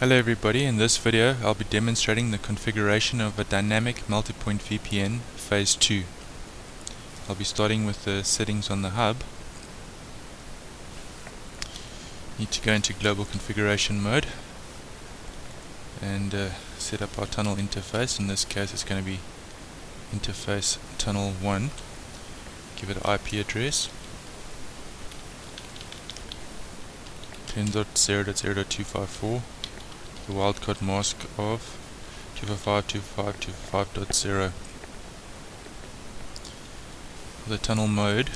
Hello everybody, in this video I'll be demonstrating the configuration of a dynamic multipoint VPN phase 2. I'll be starting with the settings on the hub. Need to go into global configuration mode and set up our tunnel interface. In this case it's going to be interface tunnel 1. Give it an IP address 10.0.0.254. the wildcard mask of 255.255.255.0. For the tunnel mode,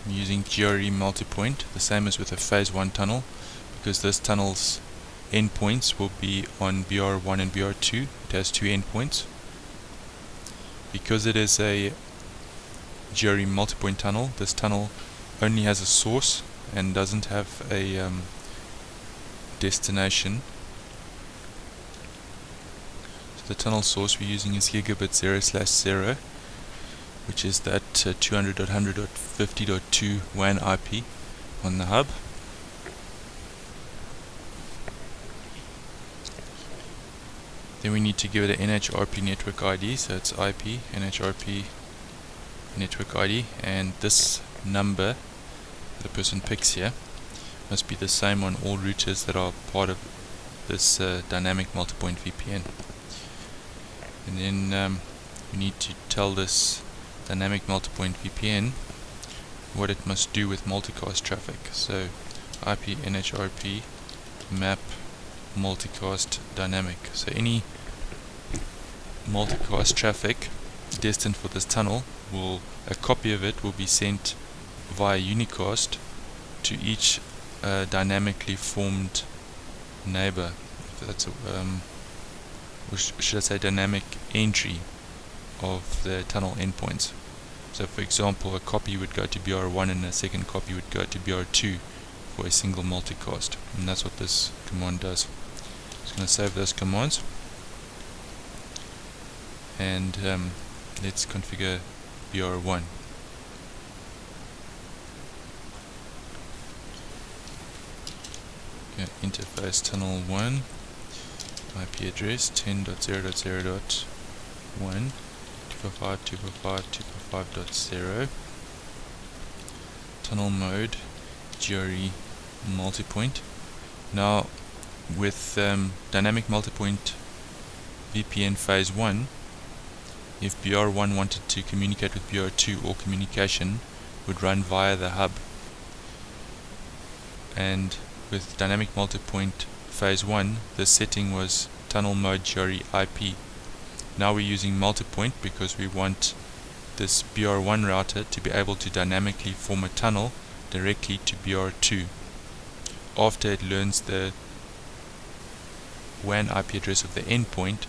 I'm using GRE Multipoint, the same as with a phase 1 tunnel, because this tunnel's endpoints will be on BR1 and BR2. It has two endpoints. Because it is a GRE Multipoint tunnel, this tunnel only has a source and doesn't have a destination. The tunnel source we're using is gigabit 0/0, which is that 200.100.50.2 WAN IP on the hub. Then we need to give it an NHRP network ID, so it's IP NHRP network ID, and this number that the person picks here must be the same on all routers that are part of this dynamic multipoint VPN. And then we need to tell this dynamic multipoint VPN what it must do with multicast traffic. So IP NHRP map multicast dynamic. So any multicast traffic destined for this tunnel, a copy of it will be sent via unicast to each dynamically formed neighbor. If that's or should I say dynamic entry of the tunnel endpoints. So for example, a copy would go to BR1 and a second copy would go to BR2 for a single multicast, and that's what this command does. Just going to save those commands and let's configure BR1. Okay, interface tunnel 1, IP address 10.0.0.1 255.255.255.0. Tunnel mode GRE Multipoint. Now with dynamic multipoint VPN phase 1, if BR1 wanted to communicate with BR2, all communication would run via the hub, and with dynamic multipoint phase 1, the setting was tunnel mode GRE IP. Now we're using multipoint because we want this BR1 router to be able to dynamically form a tunnel directly to BR2 after it learns the WAN IP address of the endpoint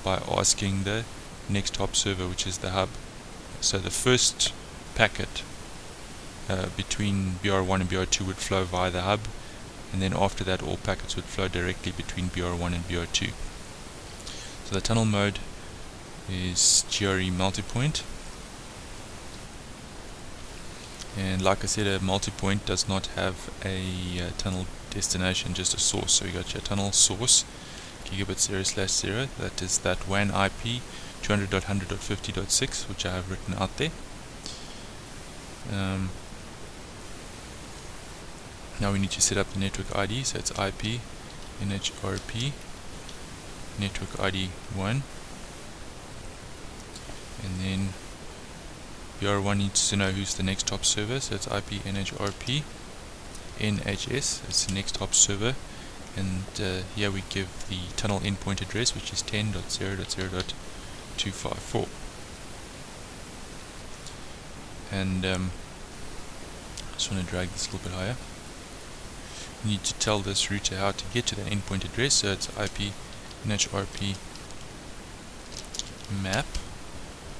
by asking the next hop server, which is the hub. So the first packet between BR1 and BR2 would flow via the hub, and then after that all packets would flow directly between BR1 and BR2. So the tunnel mode is GRE Multipoint, and like I said, a multipoint does not have a tunnel destination, just a source. So we got your tunnel source gigabit 0/0, that is that WAN IP 200.100.50.6, which I have written out there. Now we need to set up the network ID, so it's IP NHRP network ID 1, and then BR1 needs to know who's the next hop server, so it's IP NHRP NHS, it's the next hop server, and here we give the tunnel endpoint address, which is 10.0.0.254, and I just want to drag this a little bit higher. You need to tell this router how to get to the endpoint address, so it's IP NHRP map.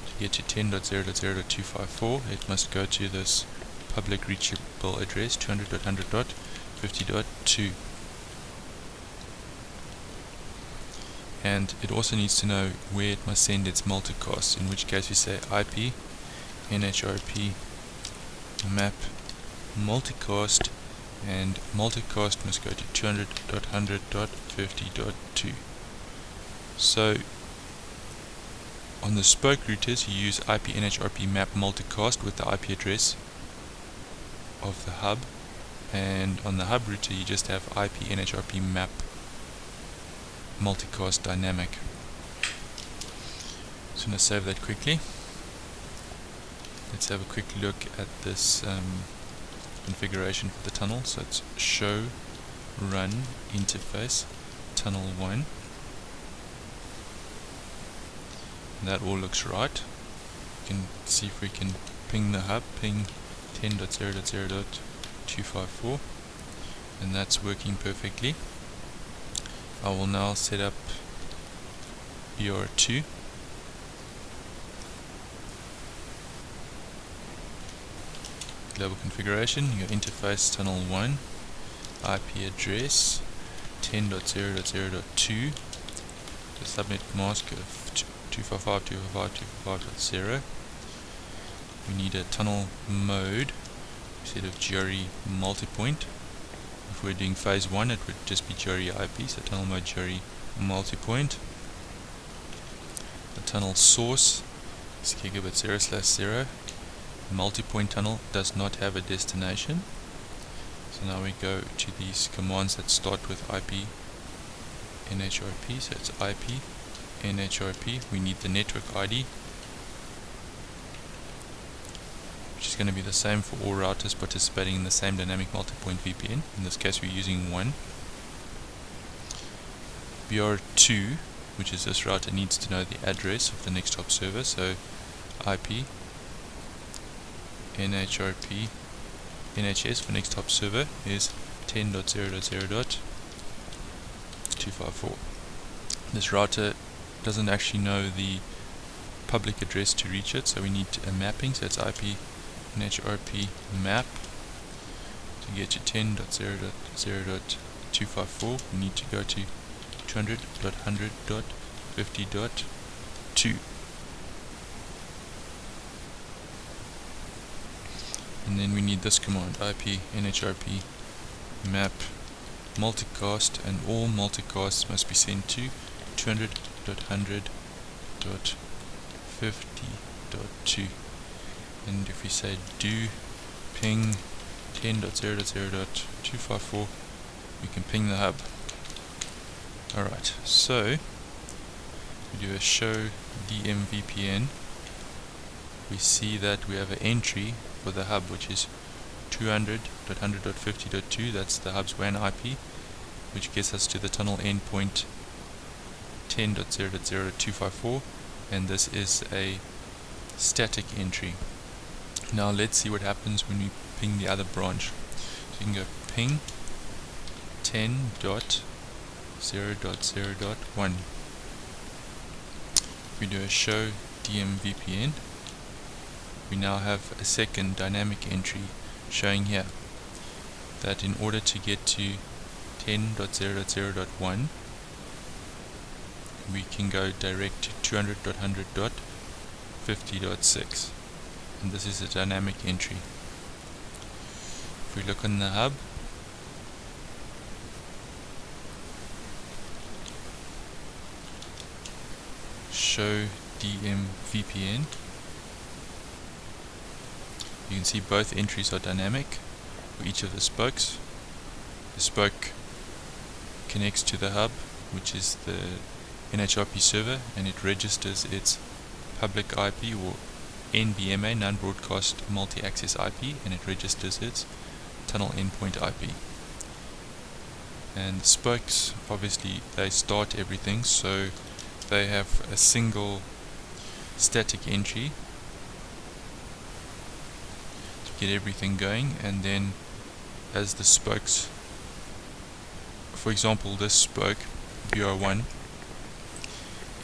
To get to 10.0.0.254, it must go to this public reachable address 200.100.50.2, and it also needs to know where it must send its multicast, in which case we say IP NHRP map multicast and multicast must go to 200.100.50.2. So on the spoke routers you use IP NHRP map multicast with the IP address of the hub, and on the hub router you just have IP NHRP map multicast dynamic. So I'm going to save that quickly. Let's have a quick look at this configuration for the tunnel. So it's show run interface tunnel 1. And that all looks right. We can see if we can ping the hub, ping 10.0.0.254, and that's working perfectly. I will now set up BR2. Global configuration, your interface tunnel 1, IP address 10.0.0.2, the subnet mask of 255.255.255.0. We need a tunnel mode instead of GRE multipoint. If we're doing phase 1 it would just be GRE IP, so tunnel mode GRE multipoint. The tunnel source is gigabit 0/0. Multipoint tunnel does not have a destination. So now we go to these commands that start with IP NHRP. So it's IP NHRP. We need the network ID, which is going to be the same for all routers participating in the same dynamic multipoint VPN. In this case we're using 1. BR2, which is this router, needs to know the address of the next hop server. So IP NHRP NHS for next hop server is 10.0.0.254. This router doesn't actually know the public address to reach it, so we need a mapping. So it's IP NHRP map to get to 10.0.0.254. We need to go to 200.100.50.2. And then we need this command, IP NHRP map multicast, and all multicasts must be sent to 200.100.50.2. and if we say do ping 10.0.0.254, we can ping the hub. Alright, so we do a show DMVPN. We see that we have an entry for the hub, which is 200.100.50.2. that's the hub's WAN IP, which gets us to the tunnel endpoint 10.0.0.254, and this is a static entry. Now let's see what happens when we ping the other branch. So you can go ping 10.0.0.1. If we do a show DMVPN, we now have a second dynamic entry showing here that in order to get to 10.0.0.1 we can go direct to 200.100.50.6, and this is a dynamic entry. If we look on the hub, show DMVPN, you can see both entries are dynamic for each of the spokes. The spoke connects to the hub, which is the NHRP server, and it registers its public IP, or NBMA, non-broadcast multi-access IP, and it registers its tunnel endpoint IP. And the spokes, obviously they start everything, so they have a single static entry to get everything going, and then as the spokes, for example this spoke BR1,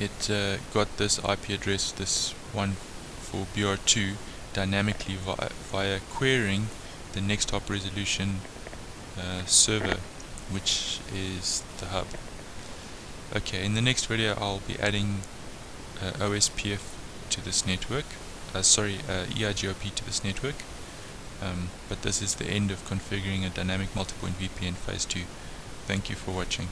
it got this IP address, this one for BR2, dynamically via querying the next hop resolution server, which is the hub. Okay, in the next video I'll be adding OSPF to this network, EIGRP to this network, But this is the end of configuring a dynamic multipoint VPN phase 2. Thank you for watching.